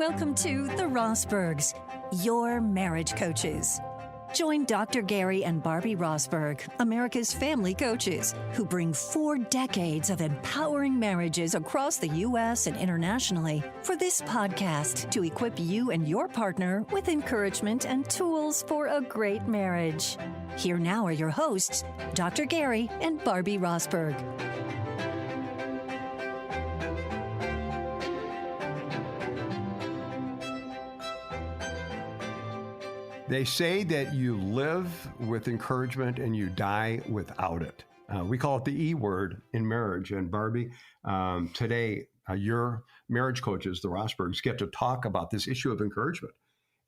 Welcome to the Rosbergs, your marriage coaches. Join Dr. Gary and Barbie Rosberg, America's family coaches, who bring 4 decades of empowering marriages across the U.S. and internationally for this podcast to equip you and your partner with encouragement and tools for a great marriage. Here now are your hosts, Dr. Gary and Barbie Rosberg. They say that you live with encouragement and you die without it. We call it the E word in marriage. And Barbie, today, your marriage coaches, the Rosbergs, get to talk about this issue of encouragement.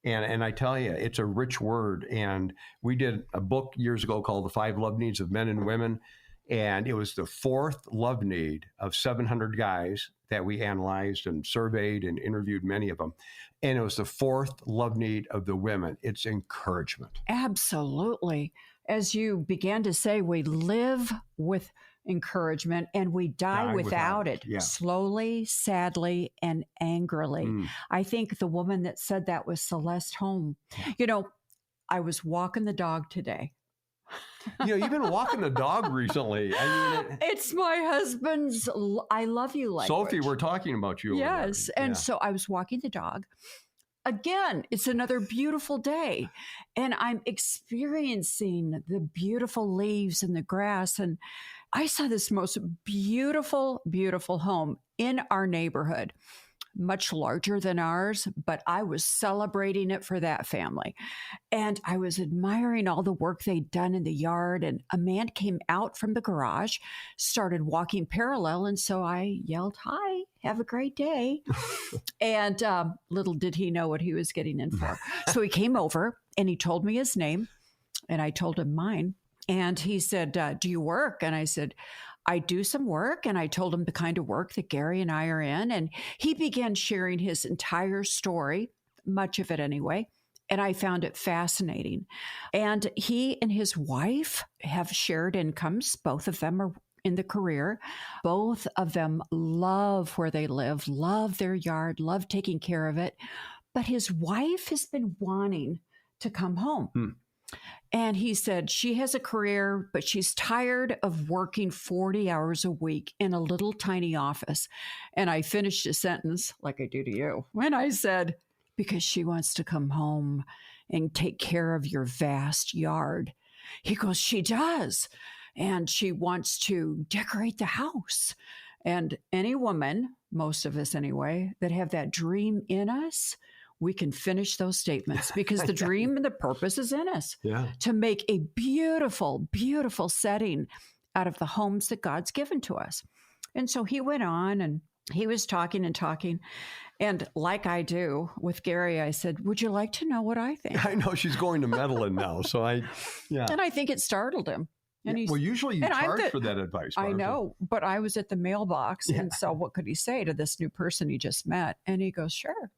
And I tell you, it's a rich word. And we did a book years ago called The 5 Love Needs of Men and Women. And it was the 4th love need of 700 guys that we analyzed and surveyed and interviewed many of them. And it was the 4th love need of the women. It's encouragement. Absolutely. As you began to say, we live with encouragement and we die without it. Yeah. Slowly, sadly, and angrily. I think the woman that said that was Celeste Holm. You know, I was walking the dog today. You've been walking the dog recently. I mean, it's my husband's I love you language. Sophie, we're talking about you. Yes. And so I was walking the dog. Again, it's another beautiful day. And I'm experiencing the beautiful leaves and the grass. And I saw this most beautiful, beautiful home in our neighborhood. Much larger than ours, but I was celebrating it for that family. And I was admiring all the work they'd done in the yard. And a man came out from the garage, started walking parallel. And so I yelled, "Hi, have a great day." And little did he know what he was getting in for. So he came over and he told me his name and I told him mine. And he said, "Do you work?" And I said, "I do some work." And I told him the kind of work that Gary and I are in. And he began sharing his entire story, much of it anyway. And I found it fascinating. And he and his wife have shared incomes. Both of them are in the career. Both of them love where they live, love their yard, love taking care of it. But his wife has been wanting to come home. And he said she has a career, but she's tired of working 40 hours a week in a little tiny office. And I finished a sentence like I do to you when I said, because she wants to come home and take care of your vast yard. He goes, she does. And she wants to decorate the house. And any woman, most of us anyway, that have that dream in us, we can finish those statements because the dream and the purpose is in us to make a beautiful, beautiful setting out of the homes that God's given to us. And so he went on and he was talking and talking. And like I do with Gary, I said, "Would you like to know what I think?" I know she's going to Medellin now. So And I think it startled him. And well, usually you charge for that advice. I know, but I was at the mailbox. And so what could he say to this new person he just met? And he goes, "Sure."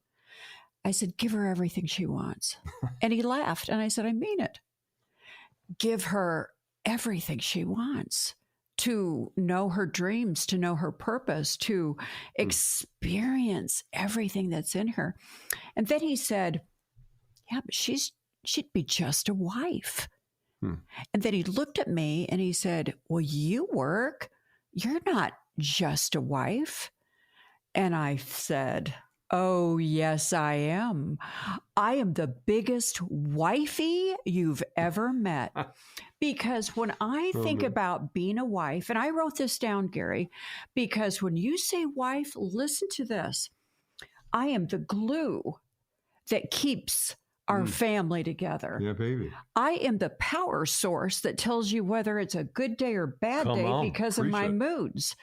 I said, "Give her everything she wants." And he laughed. And I said, "I mean it. Give her everything she wants to know her dreams, to know her purpose, to experience everything that's in her." And then he said, "Yeah, but she'd be just a wife." And then he looked at me and he said, "Well, you work. You're not just a wife." And I said, "Oh, yes, I am. I am the biggest wifey you've ever met." Because when I think about being a wife, and I wrote this down, Gary, because when you say wife, listen to this. I am the glue that keeps our family together. Yeah, baby. I am the power source that tells you whether it's a good day or bad day because of my moods.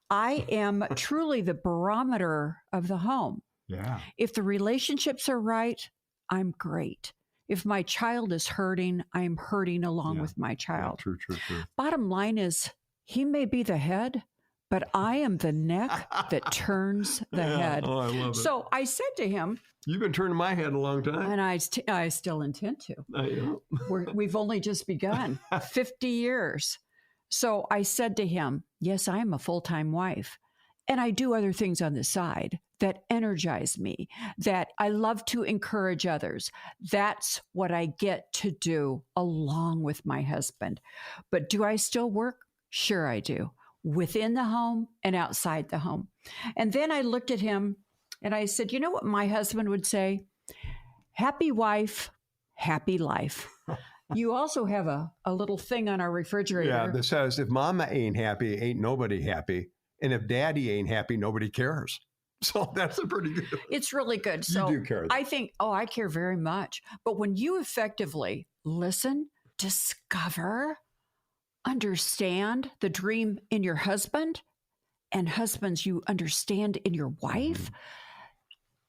I am truly the barometer of the home. Yeah. If the relationships are right, I'm great. If my child is hurting, I'm hurting along with my child. Yeah, true. Bottom line is, he may be the head, but I am the neck that turns the head. Oh, I love it. So I said to him, "You've been turning my head a long time." And I still intend to. I know. We've only just begun. 50 years. So I said to him, "Yes, I am a full-time wife. And I do other things on the side that energize me, that I love to encourage others. That's what I get to do along with my husband. But do I still work? Sure, I do, within the home and outside the home. And then I looked at him and I said, you know what my husband would say? Happy wife, happy life. You also have a little thing on our refrigerator. Yeah, that says, if mama ain't happy, ain't nobody happy. And if daddy ain't happy, nobody cares. So that's a pretty good. It's really good. So You do care. I think, I care very much. But when you effectively listen, discover, understand the dream in your husband, and husbands, you understand in your wife,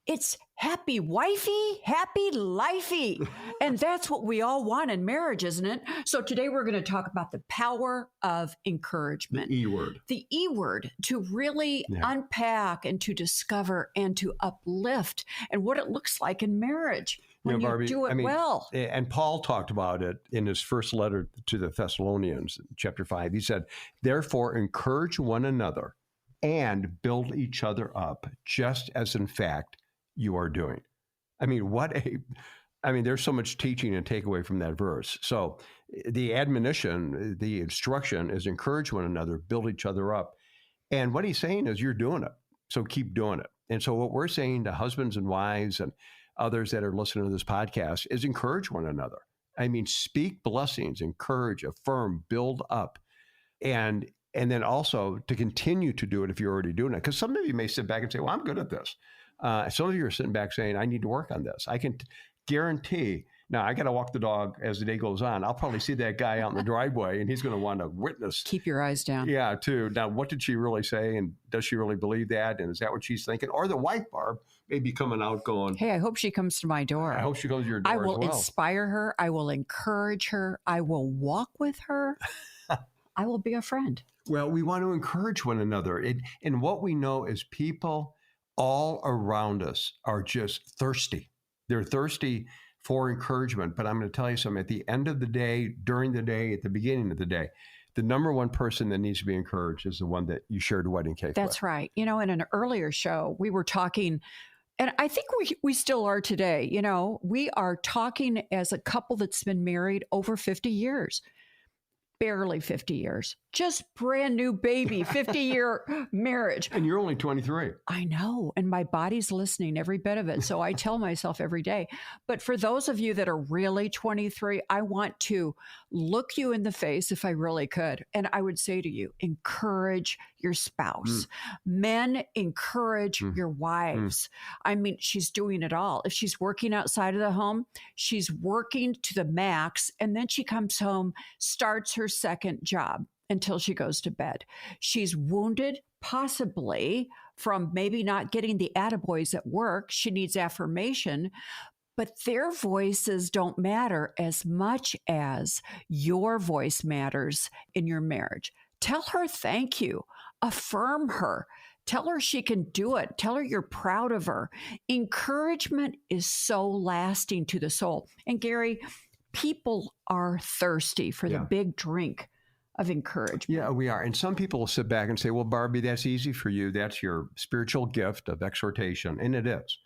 it's happy wifey, happy lifey. And that's what we all want in marriage, isn't it? So today we're going to talk about the power of encouragement. The E word. The E word, to really unpack and to discover and to uplift, and what it looks like in marriage when you Barbie, do it well. And Paul talked about it in his first letter to the Thessalonians, chapter 5. He said, therefore, encourage one another and build each other up, just as in fact you are doing. There's so much teaching and takeaway from that verse. So the admonition, the instruction is encourage one another, build each other up. And what he's saying is you're doing it. So keep doing it. And so what we're saying to husbands and wives and others that are listening to this podcast is encourage one another. Speak blessings, encourage, affirm, build up. And then also to continue to do it if you're already doing it. Because some of you may sit back and say, well, I'm good at this. Some of you are sitting back saying, I need to work on this. I can guarantee. Now, I got to walk the dog as the day goes on. I'll probably see that guy out in the driveway, and he's going to want to witness. Keep your eyes down. Yeah, too. Now, what did she really say? And does she really believe that? And is that what she's thinking? Or the wife, Barb, may be coming out going, hey, I hope she comes to my door. I hope she goes to your door I will as well. inspire her. I will encourage her. I will walk with her. I will be a friend. Well, we want to encourage one another. And what we know is people all around us are just thirsty. They're thirsty for encouragement. But I'm going to tell you something. At the end of the day, during the day, at the beginning of the day, the number one person that needs to be encouraged is the one that you shared a wedding cake with. That's right. In an earlier show, we were talking, and I think we still are today. We are talking as a couple that's been married over 50 years. Barely 50 years, just brand new baby, 50-year marriage. And you're only 23. I know. And my body's listening every bit of it. So I tell myself every day. But for those of you that are really 23, I want to look you in the face if I really could. And I would say to you, encourage your spouse. Men, encourage your wives. She's doing it all. If she's working outside of the home, she's working to the max. And then she comes home, starts her second job until she goes to bed. She's wounded, possibly from maybe not getting the attaboys at work. She needs affirmation, but their voices don't matter as much as your voice matters in your marriage. Tell her thank you. Affirm her. Tell her she can do it. Tell her you're proud of her. Encouragement is so lasting to the soul. And Gary, people are thirsty for the big drink of encouragement. Yeah, we are. And some people will sit back and say, well, Barbie, that's easy for you. That's your spiritual gift of exhortation. And it is.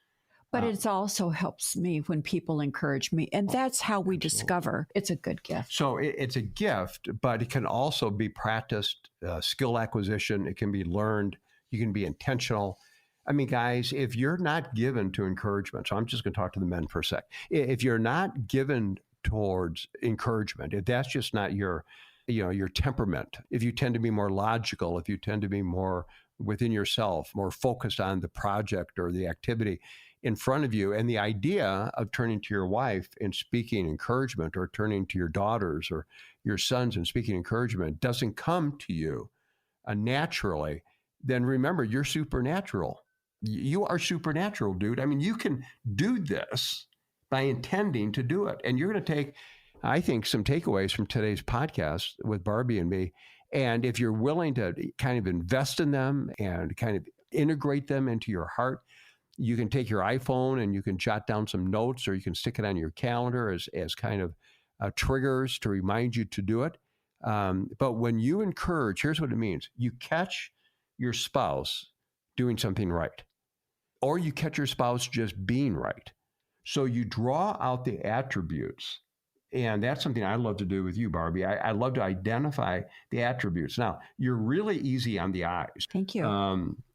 But it also helps me when people encourage me. And that's how we discover it's a good gift. So it's a gift, but it can also be practiced, skill acquisition. It can be learned. You can be intentional. Guys, if you're not given to encouragement, so I'm just going to talk to the men for a sec. If you're not given towards encouragement, if that's just not your temperament, if you tend to be more logical, if you tend to be more within yourself, more focused on the project or the activity in front of you, and the idea of turning to your wife and speaking encouragement, or turning to your daughters or your sons and speaking encouragement doesn't come to you naturally, then remember, you're supernatural. You are supernatural, dude. You can do this by intending to do it. And you're going to take, I think, some takeaways from today's podcast with Barbie and me. And if you're willing to kind of invest in them and kind of integrate them into your heart, you can take your iPhone and you can jot down some notes, or you can stick it on your calendar as kind of triggers to remind you to do it. But when you encourage, here's what it means. You catch your spouse doing something right. or you catch your spouse just being right. So you draw out the attributes. And that's something I love to do with you, Barbie. I love to identify the attributes. Now, you're really easy on the eyes. Thank you.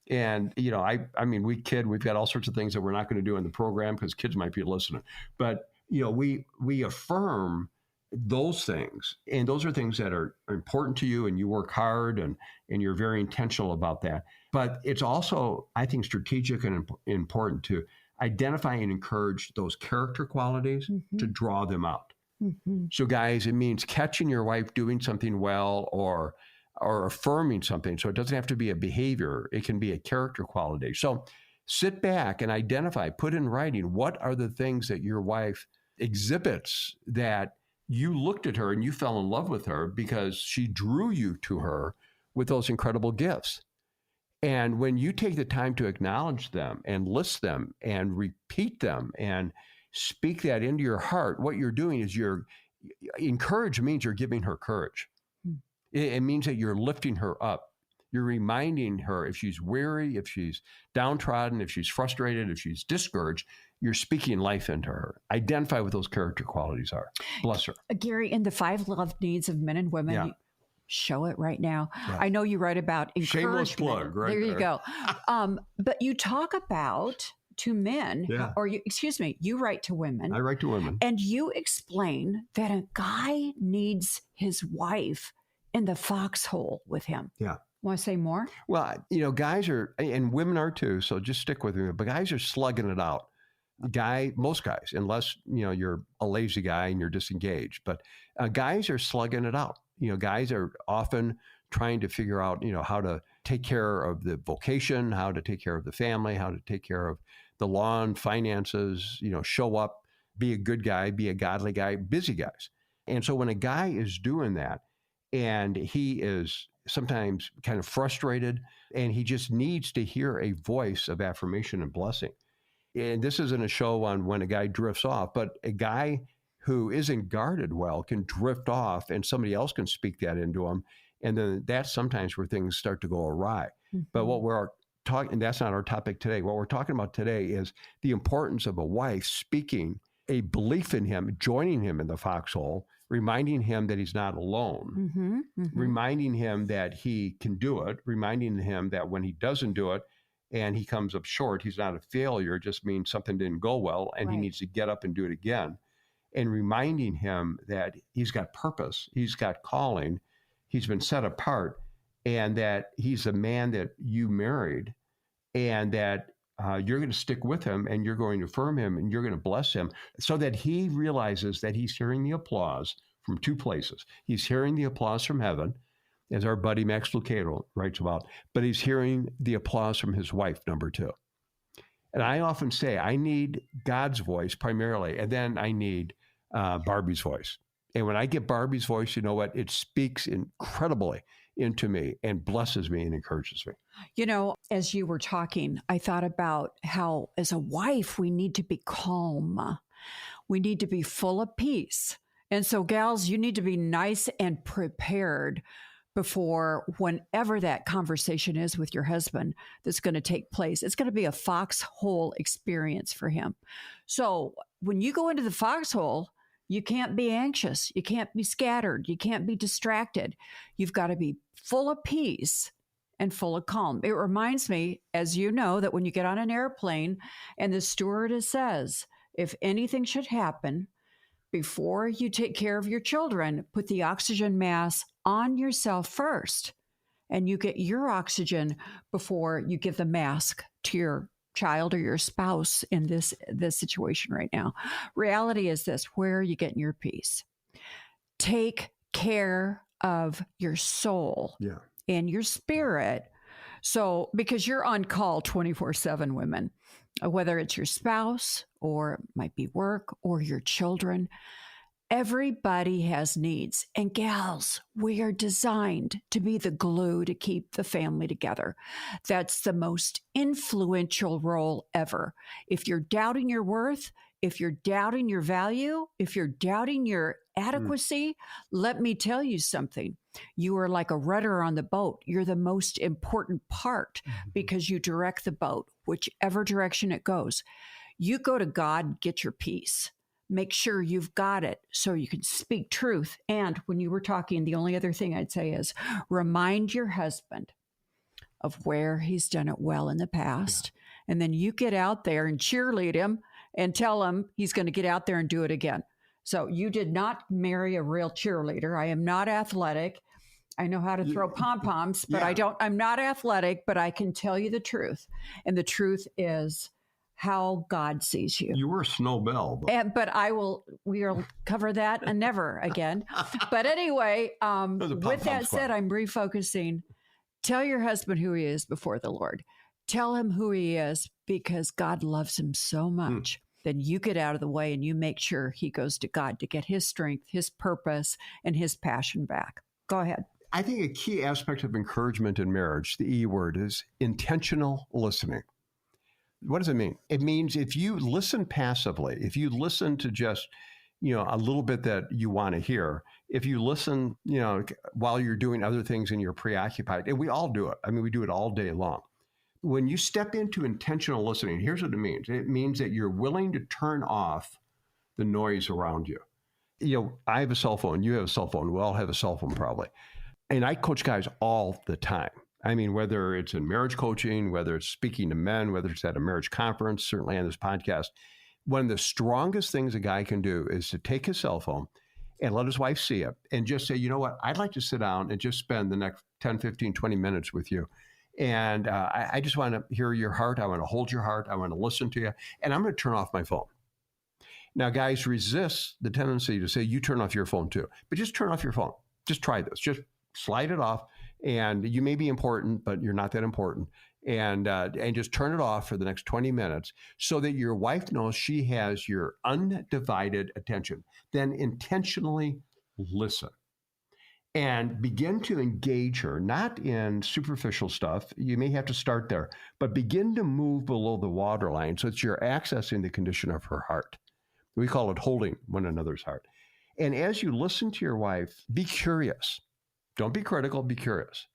And, you know, I mean, we kid, we've got all sorts of things that we're not going to do in the program because kids might be listening. But, you know, we affirm those things. And those are things that are important to you, and you work hard and you're very intentional about that. But it's also, I think, strategic and important to identify and encourage those character qualities to draw them out. So guys, it means catching your wife doing something well or affirming something. So it doesn't have to be a behavior. It can be a character quality. So sit back and identify, put in writing, what are the things that your wife exhibits that you looked at her and you fell in love with her because she drew you to her with those incredible gifts. And when you take the time to acknowledge them and list them and repeat them and speak that into your heart, what you're doing is encourage means you're giving her courage. It means that you're lifting her up. You're reminding her if she's weary, if she's downtrodden, if she's frustrated, if she's discouraged, you're speaking life into her. Identify what those character qualities are. Bless her. Gary, in the 5 love needs of men and women, show it right now. Yeah. I know you write about encouragement. Shameless plug, right there. You go. But you talk about to men, or you write to women. I write to women. And you explain that a guy needs his wife in the foxhole with him. Yeah. Want to say more? Well, you know, guys are, and women are too, so just stick with me, but guys are slugging it out. Most guys, unless, you know, you're a lazy guy and you're disengaged, but guys are slugging it out. You know, guys are often trying to figure out, you know, how to take care of the vocation, how to take care of the family, how to take care of the lawn, finances, you know, show up, be a good guy, be a godly guy, busy guys. And so when a guy is doing that and he is sometimes kind of frustrated and he just needs to hear a voice of affirmation and blessing. And this isn't a show on when a guy drifts off, but a guy who isn't guarded well can drift off and somebody else can speak that into him. And then that's sometimes where things start to go awry. But what we're talking, and that's not our topic today. What we're talking about today is the importance of a wife speaking a belief in him, joining him in the foxhole, reminding him that he's not alone, reminding him that he can do it, reminding him that when he doesn't do it and he comes up short, he's not a failure. It just means something didn't go well and he needs to get up and do it again. And reminding him that he's got purpose, he's got calling, he's been set apart, and that he's a man that you married, and that you're going to stick with him and you're going to affirm him and you're going to bless him, so that he realizes that he's hearing the applause from 2 places. He's hearing the applause from heaven, as our buddy Max Lucado writes about, but he's hearing the applause from his wife, number 2. And I often say I need God's voice primarily, and then I need Barbie's voice. And when I get Barbie's voice, you know what? It speaks incredibly into me and blesses me and encourages me. You know, as you were talking, I thought about how as a wife, we need to be calm. We need to be full of peace. And so gals, you need to be nice and prepared before whenever that conversation is with your husband that's going to take place. It's going to be a foxhole experience for him. So when you go into the foxhole, you can't be anxious. You can't be scattered. You can't be distracted. You've got to be full of peace and full of calm. It reminds me, as you know, that when you get on an airplane and the stewardess says, if anything should happen, before you take care of your children, put the oxygen mask on yourself first, and you get your oxygen before you give the mask to your child or your spouse in this situation right now. Reality is this: where are you getting your peace? Take care of your soul and your spirit. So, because you're on call 24/7, women, whether it's your spouse or it might be work or your children, everybody has needs. And gals, we are designed to be the glue to keep the family together. That's the most influential role ever. If you're doubting your worth, if you're doubting your value, if you're doubting your adequacy, let me tell you something. You are like a rudder on the boat. You're the most important part because you direct the boat, whichever direction it goes. You go to God, get your peace. Make sure you've got it so you can speak truth. And when you were talking, the only other thing I'd say is remind your husband of where he's done it well in the past. Yeah. And then you get out there and cheerlead him and tell him he's going to get out there and do it again. So you did not marry a real cheerleader. I am not athletic. I know how to throw pom-poms, but I'm not athletic, but I can tell you the truth. And the truth is how God sees you. You were a snow bell. But we'll cover that and never again. But anyway, with that said, I'm refocusing. Tell your husband who he is before the Lord. Tell him who he is because God loves him so much. Then you get out of the way and you make sure he goes to God to get his strength, his purpose, and his passion back. Go ahead. I think a key aspect of encouragement in marriage, the E word, is intentional listening. What does it mean? It means if you listen passively, if you listen to just, a little bit that you want to hear, if you listen, while you're doing other things and you're preoccupied, and we all do it. I mean, we do it all day long. When you step into intentional listening, here's what it means. It means that you're willing to turn off the noise around you. I have a cell phone. You have a cell phone. We all have a cell phone probably. And I coach guys all the time. I mean, whether it's in marriage coaching, whether it's speaking to men, whether it's at a marriage conference, certainly on this podcast, one of the strongest things a guy can do is to take his cell phone and let his wife see it and just say, you know what, I'd like to sit down and just spend the next 10, 15, 20 minutes with you. And I just want to hear your heart. I want to hold your heart. I want to listen to you. And I'm going to turn off my phone. Now, guys resist the tendency to say, you turn off your phone too. But just turn off your phone. Just try this. Just slide it off. And you may be important, but you're not that important. And just turn it off for the next 20 minutes so that your wife knows she has your undivided attention. Then intentionally listen and begin to engage her, not in superficial stuff. You may have to start there, but begin to move below the waterline so that you're accessing the condition of her heart. We call it holding one another's heart. And as you listen to your wife, be curious. Don't be critical, be curious.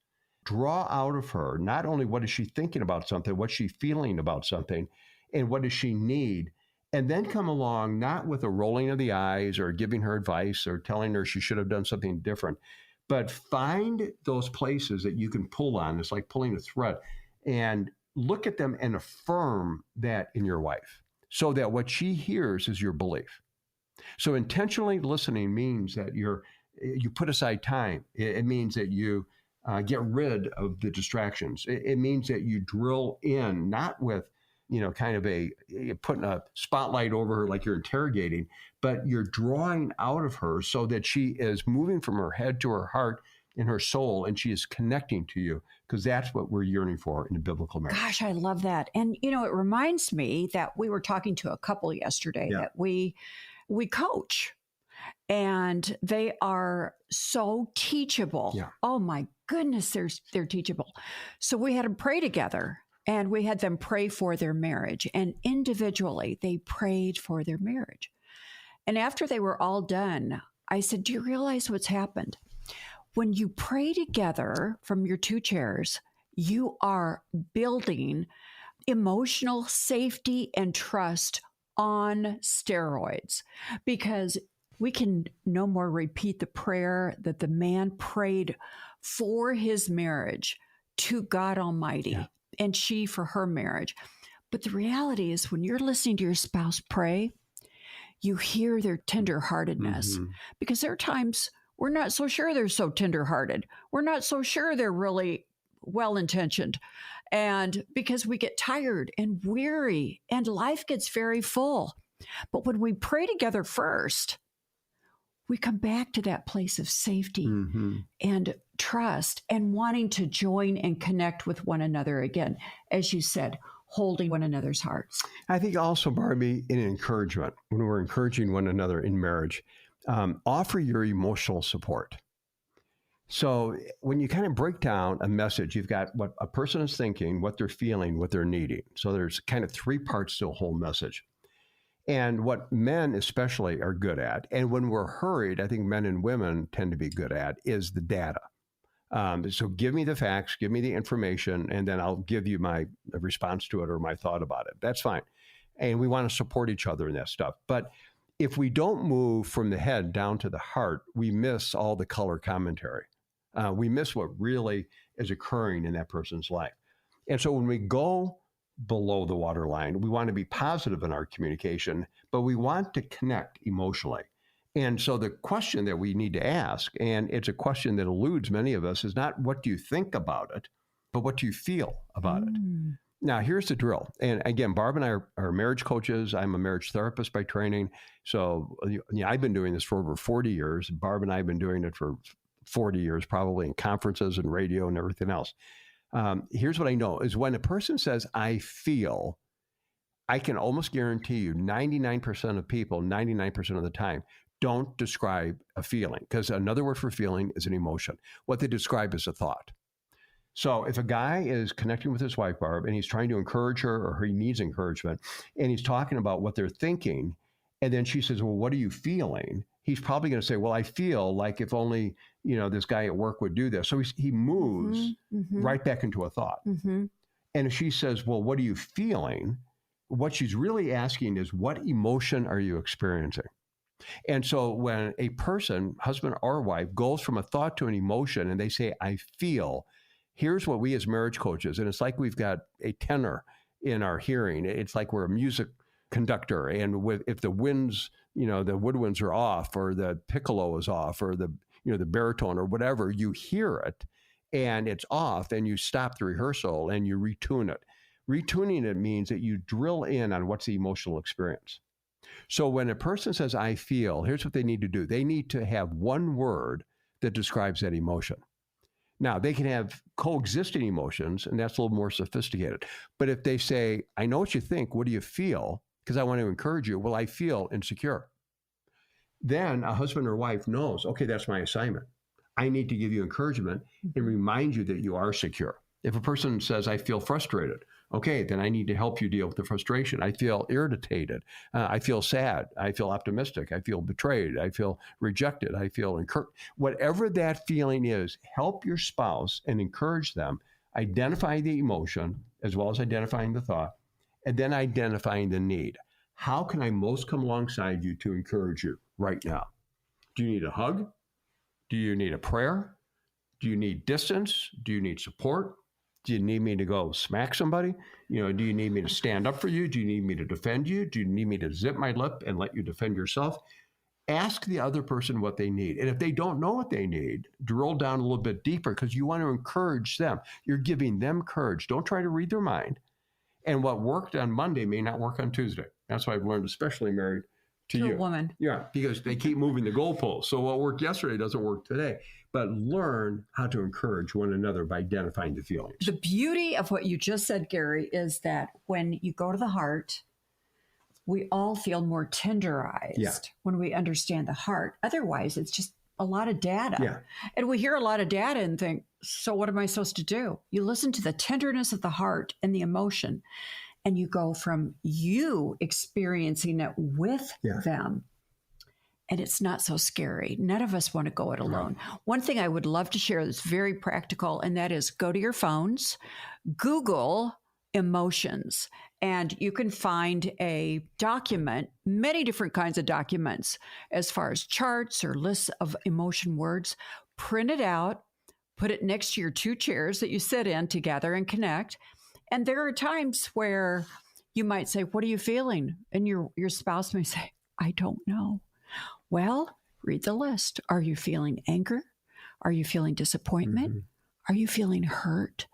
Draw out of her not only what is she thinking about something, what's she feeling about something, and what does she need, and then come along not with a rolling of the eyes or giving her advice or telling her she should have done something different, but find those places that you can pull on. It's like pulling a thread, and look at them and affirm that in your wife so that what she hears is your belief. So intentionally listening means that you put aside time. It means that you get rid of the distractions. It means that you drill in, not with, kind of putting a spotlight over her like you're interrogating, but you're drawing out of her so that she is moving from her head to her heart and her soul, and she is connecting to you, because that's what we're yearning for in a biblical marriage. Gosh, I love that. And, it reminds me that we were talking to a couple yesterday that we coach. And they are so teachable. Yeah. Oh my goodness, they're teachable. So we had them pray together, and we had them pray for their marriage. And individually, they prayed for their marriage. And after they were all done, I said, do you realize what's happened? When you pray together from your two chairs, you are building emotional safety and trust on steroids, because we can no more repeat the prayer that the man prayed for his marriage to God Almighty, and she for her marriage. But the reality is, when you're listening to your spouse pray, you hear their tenderheartedness, because there are times we're not so sure they're so tenderhearted. We're not so sure they're really well-intentioned. And because we get tired and weary and life gets very full. But when we pray together first, we come back to that place of safety and trust and wanting to join and connect with one another again, as you said, holding one another's hearts. I think also, Barbie, in encouragement, when we're encouraging one another in marriage, offer your emotional support. So when you kind of break down a message, you've got what a person is thinking, what they're feeling, what they're needing. So there's kind of three parts to a whole message. And what men especially are good at, and when we're hurried, I think men and women tend to be good at, is the data. So give me the facts, give me the information, and then I'll give you my response to it or my thought about it. That's fine. And we want to support each other in that stuff. But if we don't move from the head down to the heart, we miss all the color commentary. We miss what really is occurring in that person's life. And so when we go below the waterline, we want to be positive in our communication, but we want to connect emotionally. And so the question that we need to ask, and it's a question that eludes many of us, is not what do you think about it, but what do you feel about it? Now, here's the drill. And again, Barb and I are marriage coaches. I'm a marriage therapist by training. So I've been doing this for over 40 years. Barb and I have been doing it for 40 years, probably in conferences and radio and everything else. Here's what I know is when a person says, I feel, I can almost guarantee you 99% of people, 99% of the time, don't describe a feeling, because another word for feeling is an emotion. What they describe is a thought. So if a guy is connecting with his wife, Barb, and he's trying to encourage her or he needs encouragement, and he's talking about what they're thinking, and then she says, well, what are you feeling? He's probably going to say, well, I feel like if only, this guy at work would do this. So he moves right back into a thought. And if she says, well, what are you feeling? What she's really asking is, what emotion are you experiencing? And so when a person, husband or wife, goes from a thought to an emotion and they say, I feel, here's what we as marriage coaches, and it's like we've got a tenor in our hearing. It's like we're a music conductor. And if the winds, the woodwinds are off, or the piccolo is off, or the baritone or whatever, you hear it and it's off, and you stop the rehearsal and you retune it. Retuning it means that you drill in on what's the emotional experience. So when a person says, I feel, here's what they need to do. They need to have one word that describes that emotion. Now, they can have coexisting emotions, and that's a little more sophisticated. But if they say, I know what you think, what do you feel? Because I want to encourage you. Well, I feel insecure. Then a husband or wife knows, okay, that's my assignment. I need to give you encouragement and remind you that you are secure. If a person says, I feel frustrated, okay, then I need to help you deal with the frustration. I feel irritated. I feel sad. I feel optimistic. I feel betrayed. I feel rejected. I feel encouraged. Whatever that feeling is, help your spouse and encourage them. Identify the emotion as well as identifying the thought, and then identifying the need. How can I most come alongside you to encourage you right now? Do you need a hug? Do you need a prayer? Do you need distance? Do you need support? Do you need me to go smack somebody? Do you need me to stand up for you? Do you need me to defend you? Do you need me to zip my lip and let you defend yourself? Ask the other person what they need. And if they don't know what they need, drill down a little bit deeper, because you want to encourage them. You're giving them courage. Don't try to read their mind. And what worked on Monday may not work on Tuesday. That's what I've learned, especially married to you. A woman. Yeah, because they keep moving the goalposts. So what worked yesterday doesn't work today. But learn how to encourage one another by identifying the feelings. The beauty of what you just said, Gary, is that when you go to the heart, we all feel more tenderized when we understand the heart. Otherwise, it's just a lot of data. Yeah. And we hear a lot of data and think, so what am I supposed to do? You listen to the tenderness of the heart and the emotion, and you go from you experiencing it with them. And it's not so scary. None of us want to go it alone. One thing I would love to share that's very practical, and that is go to your phones, Google emotions, and you can find a document, many different kinds of documents, as far as charts or lists of emotion words. Print it out, put it next to your two chairs that you sit in together and connect. And there are times where you might say, what are you feeling? And your spouse may say, I don't know. Well, read the list. Are you feeling anger? Are you feeling disappointment? Are you feeling hurt?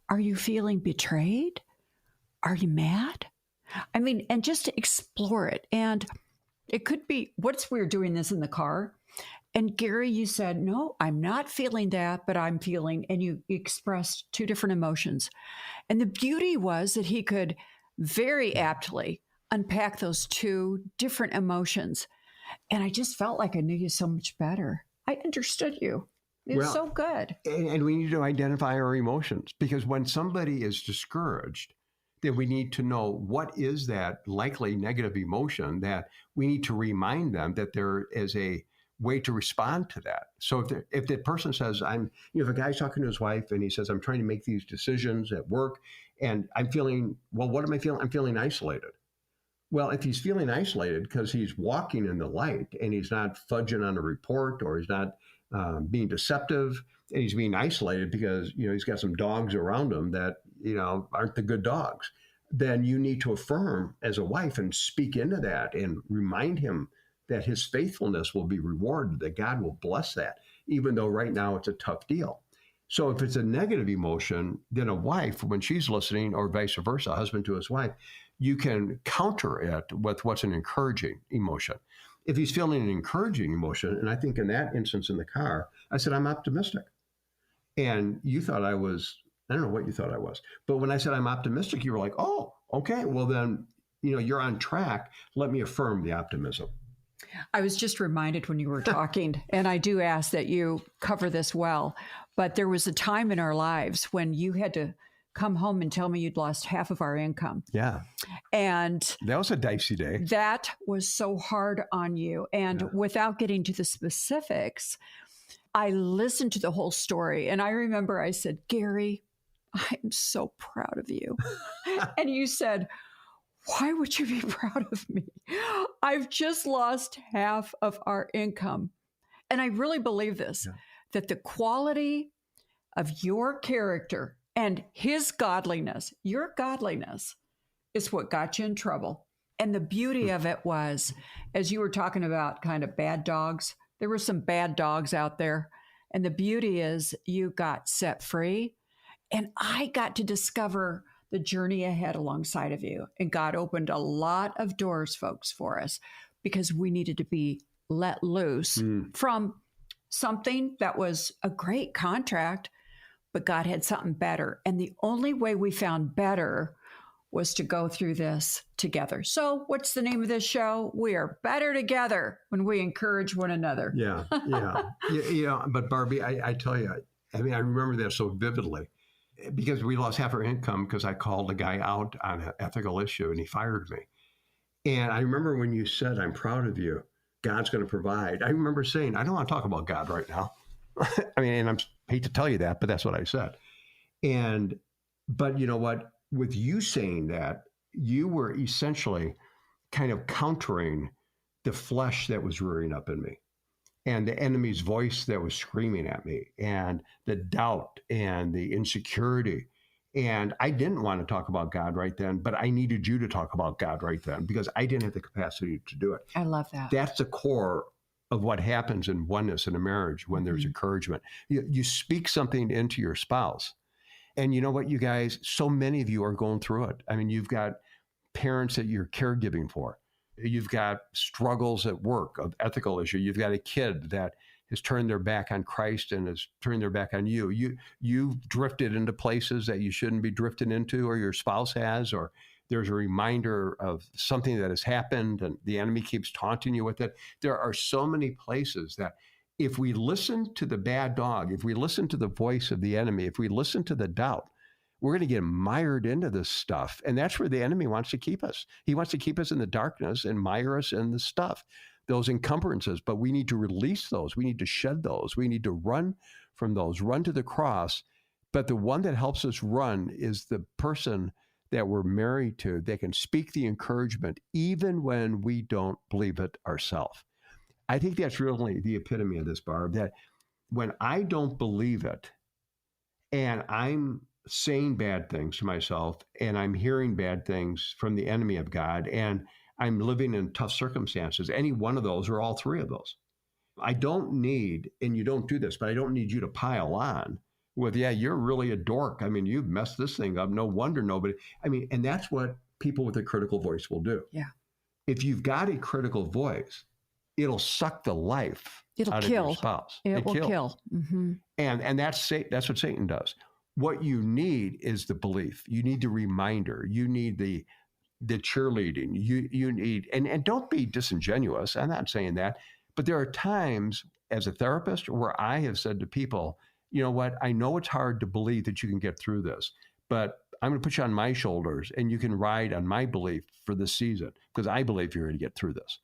Are you feeling betrayed? Are you mad? I mean, and just to explore it. And it could be, what's we're doing this in the car? And Gary, you said, no, I'm not feeling that, but I'm feeling, and you expressed two different emotions. And the beauty was that he could very aptly unpack those two different emotions. And I just felt like I knew you so much better. I understood you. It was so good. And we need to identify our emotions, because when somebody is discouraged, then we need to know what is that likely negative emotion that we need to remind them that there is a way to respond to that. So if the person says, if a guy's talking to his wife and he says, I'm trying to make these decisions at work and I'm feeling, well, what am I feeling? I'm feeling isolated. Well, if he's feeling isolated because he's walking in the light and he's not fudging on a report or he's not being deceptive and he's being isolated because, he's got some dogs around him that, aren't the good dogs, then you need to affirm as a wife and speak into that and remind him that his faithfulness will be rewarded, that God will bless that, even though right now it's a tough deal. So if it's a negative emotion, then a wife, when she's listening, or vice versa, a husband to his wife, you can counter it with what's an encouraging emotion. If he's feeling an encouraging emotion, and I think in that instance in the car, I said, I'm optimistic. And you thought I was, I don't know what you thought I was, but when I said I'm optimistic, you were like, oh, okay, well then, you're on track. Let me affirm the optimism. I was just reminded when you were talking, and I do ask that you cover this well, but there was a time in our lives when you had to come home and tell me you'd lost half of our income. Yeah. And that was a dicey day. That was so hard on you. And without getting to the specifics, I listened to the whole story. And I remember I said, Gary, I'm so proud of you. And you said, why would you be proud of me? I've just lost half of our income. And I really believe this, that the quality of your character and his godliness, your godliness, is what got you in trouble. And the beauty of it was, as you were talking about kind of bad dogs, there were some bad dogs out there. And the beauty is you got set free. And I got to discover the journey ahead alongside of you. And God opened a lot of doors, folks, for us, because we needed to be let loose from something that was a great contract, but God had something better. And the only way we found better was to go through this together. So what's the name of this show? We are better together when we encourage one another. Yeah. But Barbie, I tell you, I remember that so vividly because we lost half our income because I called a guy out on an ethical issue and he fired me. And I remember when you said, I'm proud of you, God's going to provide. I remember saying, I don't want to talk about God right now. And I hate to tell you that, but that's what I said. But you know what? With you saying that, you were essentially kind of countering the flesh that was rearing up in me and the enemy's voice that was screaming at me and the doubt and the insecurity. And I didn't want to talk about God right then, but I needed you to talk about God right then because I didn't have the capacity to do it. I love that. That's the core of what happens in oneness in a marriage when there's encouragement. You speak something into your spouse. And you know what, you guys, so many of you are going through it. You've got parents that you're caregiving for. You've got struggles at work of ethical issue. You've got a kid that has turned their back on Christ and has turned their back on you. You've drifted into places that you shouldn't be drifting into, or your spouse has, or there's a reminder of something that has happened and the enemy keeps taunting you with it. There are so many places that if we listen to the bad dog, if we listen to the voice of the enemy, if we listen to the doubt, we're going to get mired into this stuff. And that's where the enemy wants to keep us. He wants to keep us in the darkness and mire us in the stuff, those encumbrances. But we need to release those. We need to shed those. We need to run from those, run to the cross. But the one that helps us run is the person that we're married to that can speak the encouragement even when we don't believe it ourselves. I think that's really the epitome of this, Barb, that when I don't believe it and I'm saying bad things to myself and I'm hearing bad things from the enemy of God and I'm living in tough circumstances, any one of those or all three of those, I don't need, and you don't do this, but I don't need you to pile on with, yeah, you're really a dork. You've messed this thing up. No wonder nobody, and that's what people with a critical voice will do. Yeah. If you've got a critical voice, it'll suck the life out of your spouse. It will kill. Mm-hmm. And that's what Satan does. What you need is the belief. You need the reminder. You need the cheerleading. You need, and don't be disingenuous. I'm not saying that. But there are times as a therapist where I have said to people, you know what, I know it's hard to believe that you can get through this, but I'm going to put you on my shoulders and you can ride on my belief for this season because I believe you're going to get through this.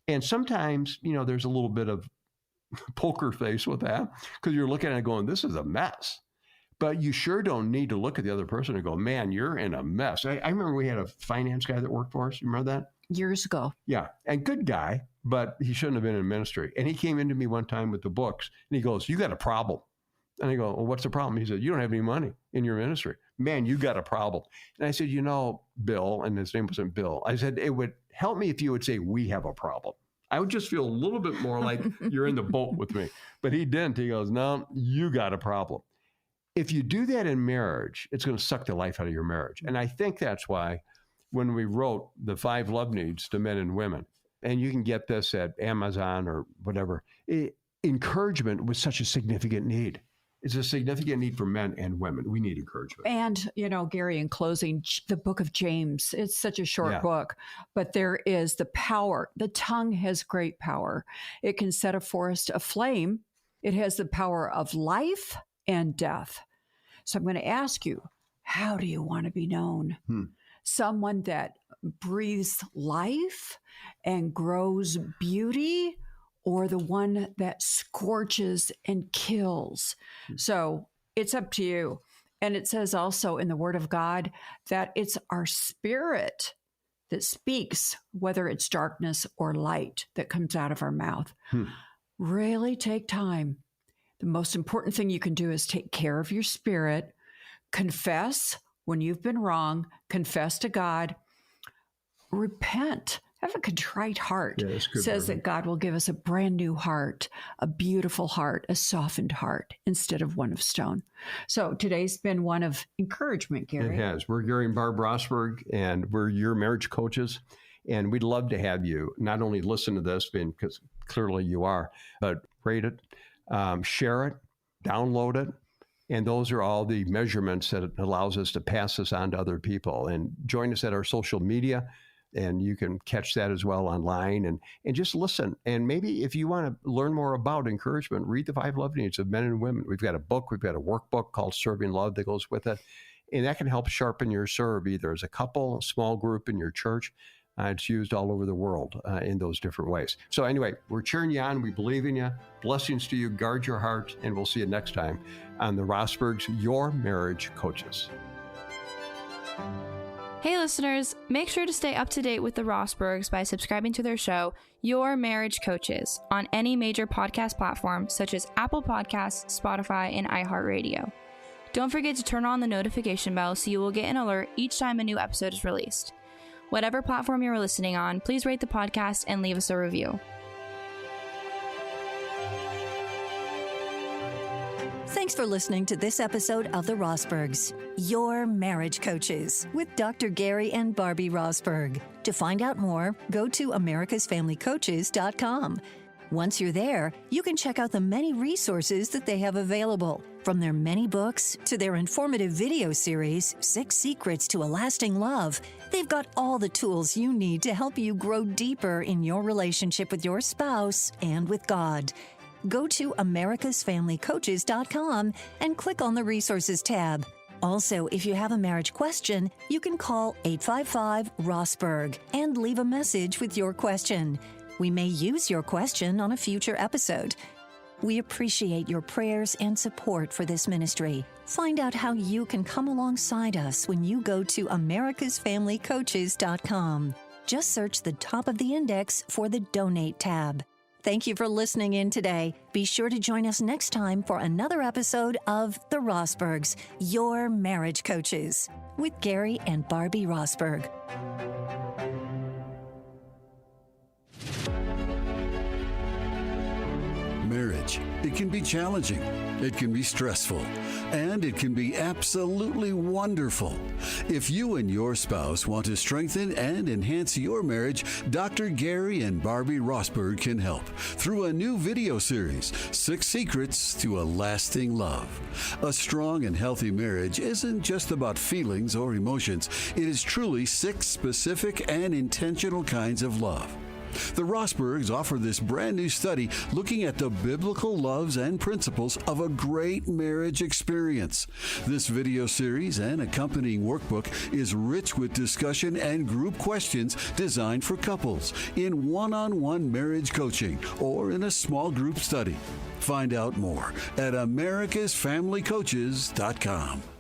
And sometimes, there's a little bit of poker face with that because you're looking at it going, this is a mess. But you sure don't need to look at the other person and go, man, you're in a mess. I remember we had a finance guy that worked for us. You remember that? Years ago. Yeah. And good guy, but he shouldn't have been in ministry. And he came into me one time with the books and he goes, you got a problem. And I go, well, what's the problem? He said, you don't have any money in your ministry. Man, you got a problem. And I said, Bill, and his name wasn't Bill. I said, it would help me if you would say, we have a problem. I would just feel a little bit more like you're in the boat with me. But he didn't. He goes, no, you got a problem. If you do that in marriage, it's going to suck the life out of your marriage. And I think that's why when we wrote the 5 love needs to men and women, and you can get this at Amazon or whatever, encouragement was such a significant need. It's a significant need for men and women. We need encouragement. And, Gary, in closing, the book of James, it's such a short book, but there is the power. The tongue has great power. It can set a forest aflame. It has the power of life and death. So I'm going to ask you, how do you want to be known? Someone that breathes life and grows beauty, or the one that scorches and kills? So it's up to you. And it says also in the Word of God that it's our spirit that speaks, whether it's darkness or light that comes out of our mouth. Really take time. The most important thing you can do is take care of your spirit, confess when you've been wrong, confess to God, repent. Have a contrite heart. Yeah, says that God will give us a brand new heart, a beautiful heart, a softened heart instead of one of stone. So today's been one of encouragement, Gary. It has. We're Gary and Barb Rosberg, and we're your marriage coaches. And we'd love to have you not only listen to this, because clearly you are, but rate it, share it, download it. And those are all the measurements that allows us to pass this on to other people. And join us at our social media. And you can catch that as well online and just listen. And maybe if you want to learn more about encouragement, read the 5 love needs of men and women. We've got a book. We've got a workbook called Serving Love that goes with it. And that can help sharpen your serve either as a couple, a small group in your church. It's used all over the world in those different ways. So anyway, we're cheering you on. We believe in you. Blessings to you. Guard your heart. And we'll see you next time on the Rosbergs, Your Marriage Coaches. Hey listeners, make sure to stay up to date with the Rosbergs by subscribing to their show, Your Marriage Coaches, on any major podcast platform such as Apple Podcasts, Spotify, and iHeartRadio. Don't forget to turn on the notification bell so you will get an alert each time a new episode is released. Whatever platform you're listening on, please rate the podcast and leave us a review. Thanks for listening to this episode of The Rosbergs, Your Marriage Coaches, with Dr. Gary and Barbie Rosberg. To find out more, go to americasfamilycoaches.com. Once you're there, you can check out the many resources that they have available. From their many books to their informative video series, 6 Secrets to a Lasting Love, they've got all the tools you need to help you grow deeper in your relationship with your spouse and with God. Go to americasfamilycoaches.com and click on the Resources tab. Also, if you have a marriage question, you can call 855-ROSBERG and leave a message with your question. We may use your question on a future episode. We appreciate your prayers and support for this ministry. Find out how you can come alongside us when you go to americasfamilycoaches.com. Just search the top of the index for the Donate tab. Thank you for listening in today. Be sure to join us next time for another episode of The Rosbergs, Your Marriage Coaches, with Gary and Barbie Rosberg. Marriage, it can be challenging, it can be stressful, and it can be absolutely wonderful. If you and your spouse want to strengthen and enhance your marriage, Dr. Gary and Barbie Rosberg can help through a new video series, 6 Secrets to a Lasting Love. A strong and healthy marriage isn't just about feelings or emotions. It is truly 6 specific and intentional kinds of love. The Rosbergs offer this brand new study looking at the biblical loves and principles of a great marriage experience. This video series and accompanying workbook is rich with discussion and group questions designed for couples in one-on-one marriage coaching or in a small group study. Find out more at americasfamilycoaches.com.